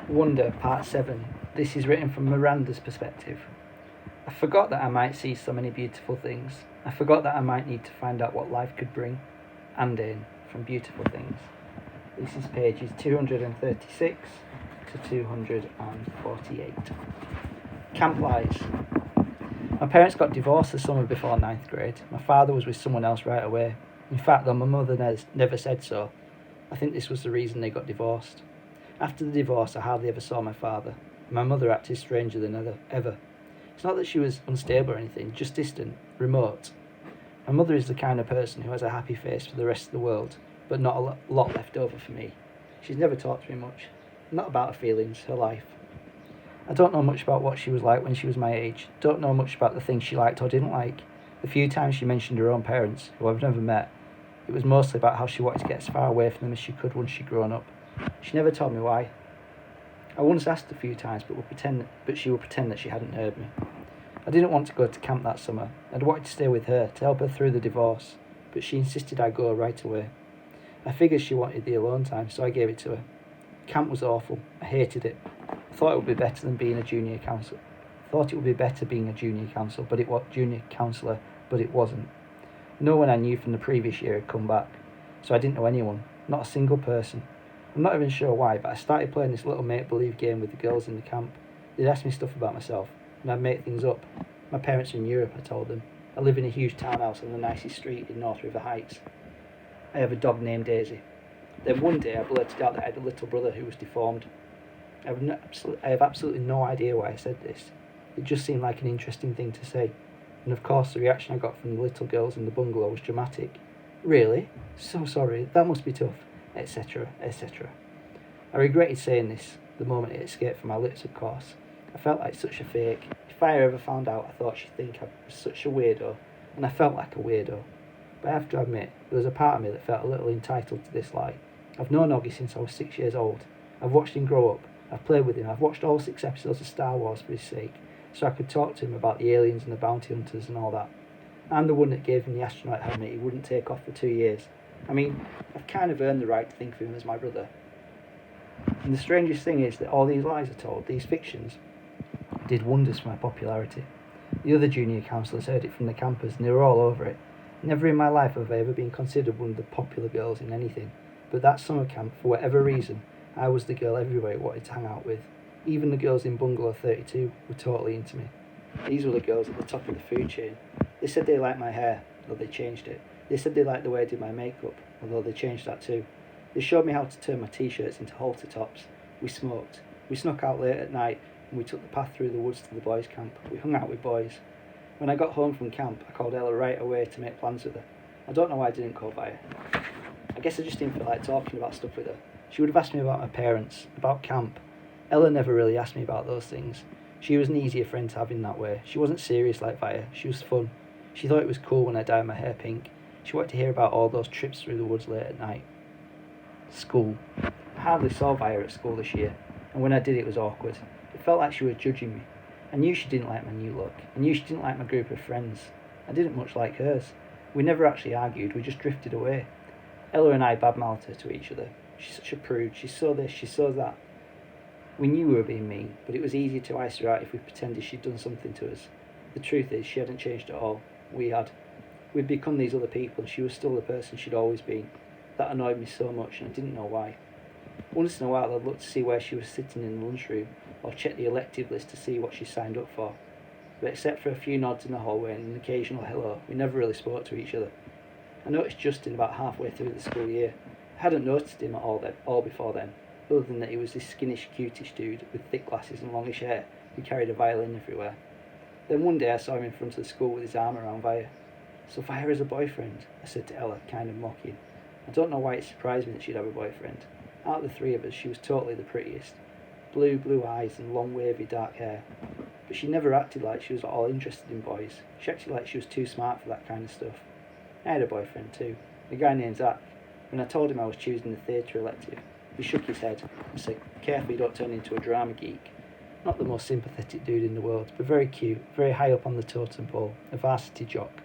Wonder, Part 7. This is written from Miranda's perspective. I forgot that I might see so many beautiful things. I forgot that I might need to find out what life could bring and earn from beautiful things. This is pages 236 to 248. Camp lies. My parents got divorced the summer before 9th grade. My father was with someone else right away. In fact, though my mother never said so, I think this was the reason they got divorced. After the divorce, I hardly ever saw my father. My mother acted stranger than ever. It's not that she was unstable or anything, just distant, remote. My mother is the kind of person who has a happy face for the rest of the world, but not a lot left over for me. She's never talked to me much. Not about her feelings, her life. I don't know much about what she was like when she was my age. Don't know much about the things she liked or didn't like. The few times she mentioned her own parents, who I've never met, it was mostly about how she wanted to get as far away from them as she could once she'd grown up. She never told me why. I once asked a few times, but she would pretend that she hadn't heard me. I didn't want to go to camp that summer. I'd wanted to stay with her, to help her through the divorce, but she insisted I go right away. I figured she wanted the alone time, so I gave it to her. Camp was awful. I hated it. I thought it would be better than being a junior counsellor. Thought it would be better being a junior counsellor, but it wasn't. No one I knew from the previous year had come back, so I didn't know anyone, not a single person. I'm not even sure why, but I started playing this little make-believe game with the girls in the camp. They'd ask me stuff about myself, and I'd make things up. My parents are in Europe, I told them. I live in a huge townhouse on the nicest street in North River Heights. I have a dog named Daisy. Then one day I blurted out that I had a little brother who was deformed. I have absolutely no idea why I said this. It just seemed like an interesting thing to say. And of course the reaction I got from the little girls in the bungalow was dramatic. Really? So sorry, that must be tough, etc., etc. I regretted saying this the moment it escaped from my lips, of course. I felt like such a fake. If I ever found out, I thought she'd think I was such a weirdo, and I felt like a weirdo. But I have to admit, there was a part of me that felt a little entitled to this lie. I've known Oggy since I was 6 years old. I've watched him grow up. I've played with him. I've watched all 6 episodes of Star Wars for his sake, so I could talk to him about the aliens and the bounty hunters and all that. I'm the one that gave him the astronaut helmet he wouldn't take off for 2 years. I mean, I've kind of earned the right to think of him as my brother. And the strangest thing is that all these lies are told, these fictions, did wonders for my popularity. The other junior counsellors heard it from the campers, and they were all over it. Never in my life have I ever been considered one of the popular girls in anything, but that summer camp, for whatever reason, I was the girl everywhere wanted to hang out with. Even the girls in Bungalow 32 were totally into me. These were the girls at the top of the food chain. They said they liked my hair, though they changed it. They said they liked the way I did my makeup, although they changed that too. They showed me how to turn my t-shirts into halter tops. We smoked. We snuck out late at night, and we took the path through the woods to the boys' camp. We hung out with boys. When I got home from camp, I called Ella right away to make plans with her. I don't know why I didn't call Via. I guess I just didn't feel like talking about stuff with her. She would have asked me about my parents, about camp. Ella never really asked me about those things. She was an easier friend to have in that way. She wasn't serious like Via. She was fun. She thought it was cool when I dyed my hair pink. She wanted to hear about all those trips through the woods late at night. School. I hardly saw Via at school this year, and when I did it was awkward. It felt like she was judging me. I knew she didn't like my new look. I knew she didn't like my group of friends. I didn't much like hers. We never actually argued, we just drifted away. Ella and I badmouthed her to each other. She's such a prude, she's so this, she's so that. We knew we were being mean, but it was easier to ice her out if we pretended she'd done something to us. The truth is, she hadn't changed at all. We had. We'd become these other people, and she was still the person she'd always been. That annoyed me so much, and I didn't know why. Once in a while I'd look to see where she was sitting in the lunchroom, or check the elective list to see what she signed up for. But except for a few nods in the hallway and an occasional hello, we never really spoke to each other. I noticed Justin about halfway through the school year. I hadn't noticed him at all before then, other than that he was this skinnish, cutish dude with thick glasses and longish hair who carried a violin everywhere. Then one day I saw him in front of the school with his arm around Via. "So Via has a boyfriend?" I said to Ella, kind of mocking. I don't know why it surprised me that she'd have a boyfriend. Out of the three of us, she was totally the prettiest. Blue eyes and long wavy dark hair. But she never acted like she was at all interested in boys. She acted like she was too smart for that kind of stuff. I had a boyfriend too, a guy named Zach. When I told him I was choosing the theatre elective, he shook his head and said, "Careful you don't turn into a drama geek." Not the most sympathetic dude in the world, but very cute, very high up on the totem pole, a varsity jock.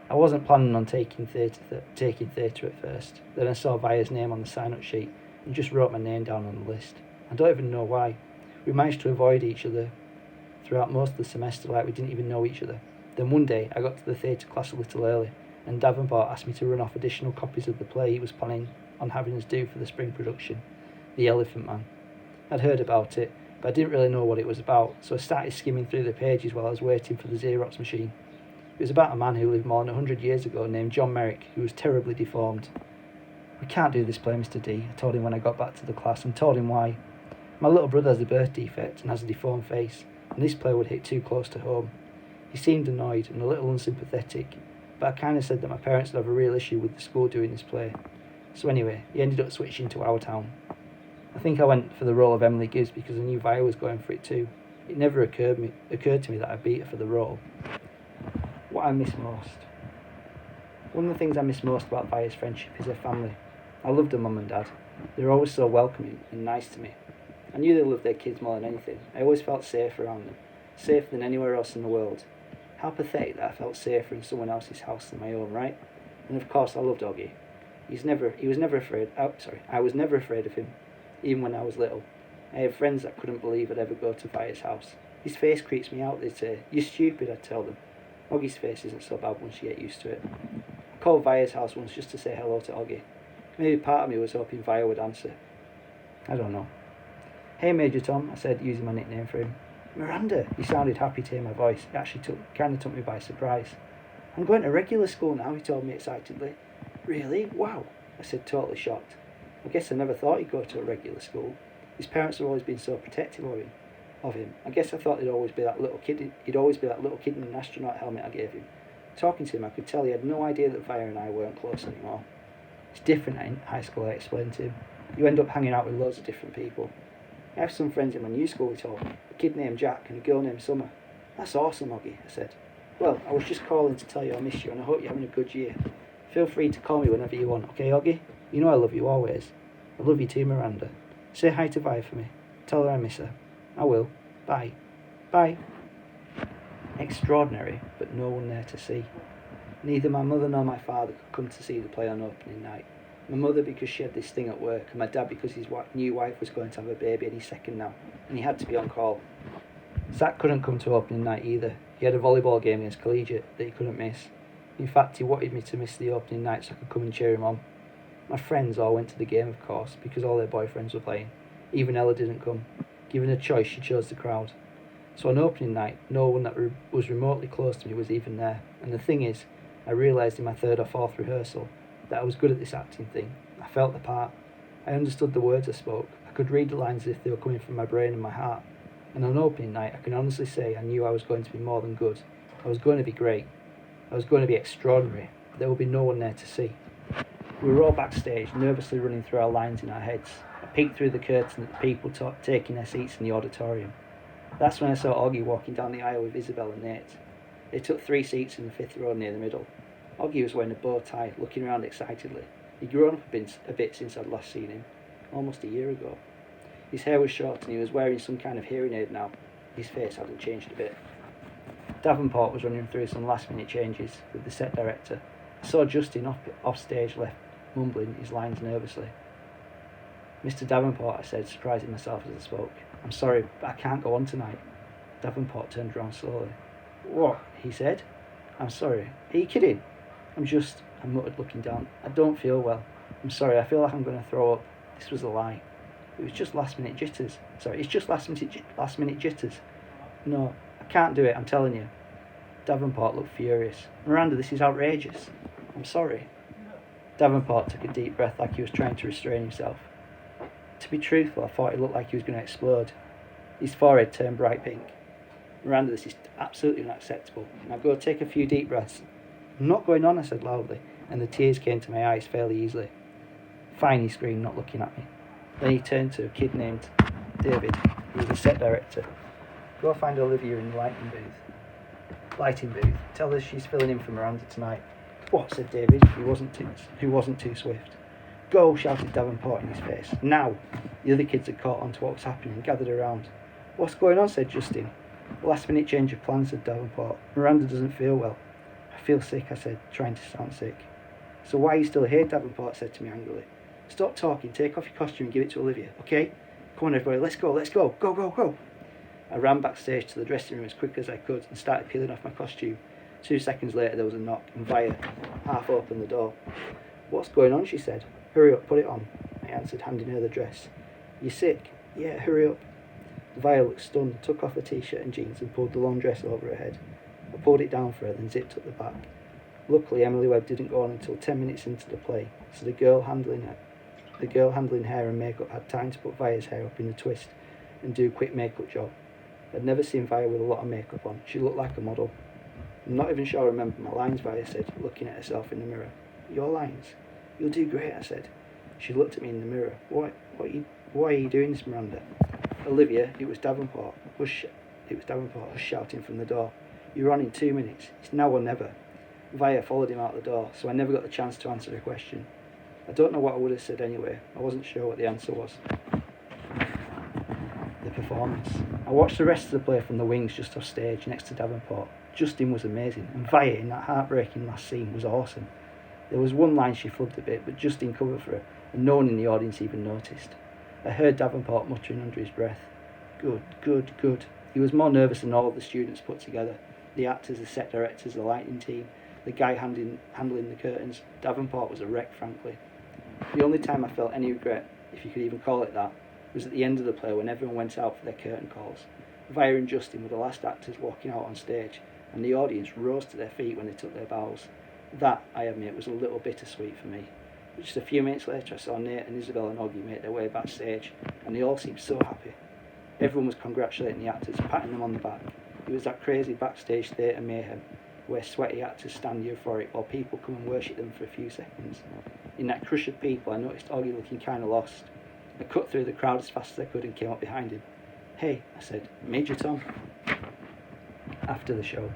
I wasn't planning on taking theatre at first. Then I saw Via's name on the sign-up sheet and just wrote my name down on the list. I don't even know why. We managed to avoid each other throughout most of the semester like we didn't even know each other. Then one day I got to the theatre class a little early, and Davenport asked me to run off additional copies of the play he was planning on having us do for the spring production, The Elephant Man. I'd heard about it, but I didn't really know what it was about, so I started skimming through the pages while I was waiting for the Xerox machine. It was about a man who lived more than 100 years ago named John Merrick, who was terribly deformed. "We can't do this play, Mr. D," I told him when I got back to the class, and told him why. "My little brother has a birth defect and has a deformed face, and this play would hit too close to home." He seemed annoyed and a little unsympathetic, but I kind of said that my parents would have a real issue with the school doing this play. So anyway, he ended up switching to Our Town. I think I went for the role of Emily Gibbs because I knew Via was going for it too. It never occurred to me that I'd beat her for the role. What I miss most. One of the things I miss most about Via's friendship is her family. I loved her mum and dad. They were always so welcoming and nice to me. I knew they loved their kids more than anything. I always felt safe around them, safer than anywhere else in the world. How pathetic that I felt safer in someone else's house than my own, right? And of course I loved Oggy. I was never afraid of him, even when I was little. I had friends that couldn't believe I'd ever go to Via's house. "His face creeps me out," they'd say. "You're stupid," I'd tell them. Oggy's face isn't so bad once you get used to it. I called Via's house once just to say hello to Oggy. Maybe part of me was hoping Via would answer. I don't know. "Hey, Major Tom," I said, using my nickname for him. "Miranda!" He sounded happy to hear my voice. It actually kind of took me by surprise. "I'm going to regular school now," he told me excitedly. "Really? Wow," I said, totally shocked. I guess I never thought he'd go to a regular school. His parents have always been so protective of him. I guess I thought he'd always be that little kid in an astronaut helmet I gave him. Talking to him, I could tell he had no idea that Via and I weren't close anymore. "It's different in high school," I explained to him. "You end up hanging out with loads of different people." "I have some friends in my new school," he told me. "A kid named Jack and a girl named Summer." "That's awesome, Oggy," I said. "Well, I was just calling to tell you I miss you and I hope you're having a good year. Feel free to call me whenever you want, okay, Oggy? You know I love you always." "I love you too, Miranda. Say hi to Vi for me. Tell her I miss her." "I will. Bye." "Bye." Extraordinary, but no one there to see. Neither my mother nor my father could come to see the play on opening night. My mother because she had this thing at work, and my dad because his new wife was going to have a baby any second now, and he had to be on call. Zach couldn't come to opening night either. He had a volleyball game against Collegiate that he couldn't miss. In fact, he wanted me to miss the opening night so I could come and cheer him on. My friends all went to the game, of course, because all their boyfriends were playing. Even Ella didn't come. Given a choice, she chose the crowd. So on opening night, no one that was remotely close to me was even there. And the thing is, I realised in my third or fourth rehearsal that I was good at this acting thing. I felt the part. I understood the words I spoke. I could read the lines as if they were coming from my brain and my heart. And on opening night, I can honestly say I knew I was going to be more than good. I was going to be great. I was going to be extraordinary. There would be no one there to see. We were all backstage, nervously running through our lines in our heads. I peeked through the curtain at the people taking their seats in the auditorium. That's when I saw Oggy walking down the aisle with Isabel and Nate. They took 3 seats in the 5th row near the middle. Oggy was wearing a bow tie, looking around excitedly. He'd grown up a bit since I'd last seen him, almost a year ago. His hair was short and he was wearing some kind of hearing aid now. His face hadn't changed a bit. Davenport was running through some last-minute changes with the set director. I saw Justin off stage left, mumbling his lines nervously. "Mr. Davenport," I said, surprising myself as I spoke. "I'm sorry, but I can't go on tonight." Davenport turned around slowly. "What?" he said. "I'm sorry. Are you kidding?" I muttered, looking down. "I don't feel well. I'm sorry, I feel like I'm going to throw up." This was a lie. It was just last-minute jitters. It's just last-minute jitters. "No, I can't do it, I'm telling you." Davenport looked furious. "Miranda, this is outrageous." "I'm sorry." Davenport took a deep breath like he was trying to restrain himself. To be truthful, I thought he looked like he was going to explode. His forehead turned bright pink. "Miranda, this is absolutely unacceptable. Now go take a few deep breaths." "I'm not going on," I said loudly, and the tears came to my eyes fairly easily. "Fine," he screamed, not looking at me. Then he turned to a kid named David, who was the set director. "Go find Olivia in the lighting booth. Tell her she's filling in for Miranda tonight." "What?" said David, who wasn't too swift. "Go," shouted Davenport in his face. "Now!" The other kids had caught on to what was happening and gathered around. "What's going on?" said Justin. "Last-minute change of plans," said Davenport. "Miranda doesn't feel well." "I feel sick," I said, trying to sound sick. "So why are you still here?" Davenport said to me angrily. "Stop talking, take off your costume and give it to Olivia, okay? Come on everybody, let's go, go, go, go. I ran backstage to the dressing room as quickly as I could and started peeling off my costume. 2 seconds later there was a knock and Via half opened the door. What's going on, she said. Hurry up, put it on, I answered, handing her the dress. You sick? Yeah, hurry up. Via looked stunned, took off her t-shirt and jeans and pulled the long dress over her head. I pulled it down for her, then zipped up the back. Luckily Emily Webb didn't go on until 10 minutes into the play, so the girl handling hair and makeup had time to put Via's hair up in a twist and do a quick makeup job. I'd never seen Via with a lot of makeup on. She looked like a model. I'm not even sure I remember my lines, Via said, looking at herself in the mirror. Your lines? You'll do great, I said. She looked at me in the mirror. Why are you doing this, Miranda? Olivia, it was Davenport. Hush, shouting from the door. You're on in 2 minutes. It's now or never. Via followed him out the door, so I never got the chance to answer her question. I don't know what I would have said anyway. I wasn't sure what the answer was. The performance. I watched the rest of the play from the wings just off stage next to Davenport. Justin was amazing, and Via in that heartbreaking last scene was awesome. There was one line she flubbed a bit, but Justin covered for her, and no one in the audience even noticed. I heard Davenport muttering under his breath. Good, good, good. He was more nervous than all of the students put together. The actors, the set directors, the lighting team, the guy handling the curtains. Davenport was a wreck, frankly. The only time I felt any regret, if you could even call it that, was at the end of the play when everyone went out for their curtain calls. Via and Justin were the last actors walking out on stage, and the audience rose to their feet when they took their bows. That, I admit, was a little bittersweet for me. But just a few minutes later I saw Nate and Isabel and Oggy make their way backstage, and they all seemed so happy. Everyone was congratulating the actors, patting them on the back. It was that crazy backstage theatre mayhem, where sweaty actors stand euphoric while people come and worship them for a few seconds. In that crush of people I noticed Oggy looking kind of lost. I cut through the crowd as fast as I could and came up behind him. Hey, I said, Major Tom. After the show.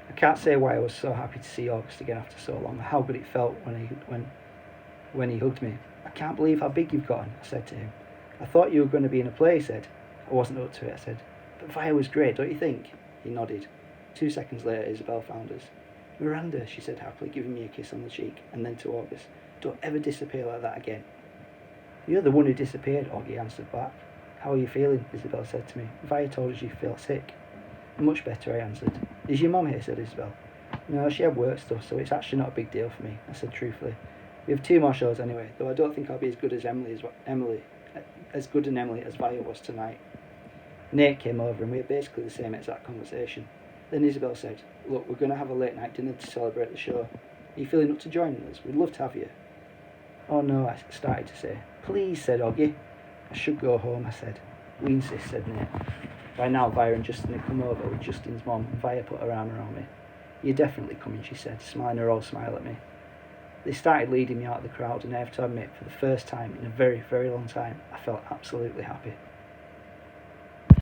I can't say why I was so happy to see August again after so long, or how good it felt when he hugged me. I can't believe how big you've gotten, I said to him. I thought you were going to be in a play, he said. I wasn't up to it, I said. But Via was great, don't you think? He nodded. 2 seconds later, Isabel found us. Miranda, she said happily, giving me a kiss on the cheek, and then to August. Don't ever disappear like that again. You're the one who disappeared, Augie answered back. How are you feeling? Isabel said to me. Via told us you feel sick. Much better, I answered. Is your mum here? Said Isabel. No, she had work stuff, so it's actually not a big deal for me, I said truthfully. We have 2 more shows anyway, though I don't think I'll be as good as Emily as Via was tonight. Nate came over and we had basically the same exact conversation. Then Isabel said, look, we're going to have a late night dinner to celebrate the show. Are you feeling up to joining us? We'd love to have you. Oh no, I started to say. Please, said Oggy. I should go home, I said. We insist, said Nate. By now, Via and Justin had come over with Justin's mum, and Via put her arm around me. You're definitely coming, she said, smiling her old smile at me. They started leading me out of the crowd, and I have to admit, for the first time in a very, very long time, I felt absolutely happy.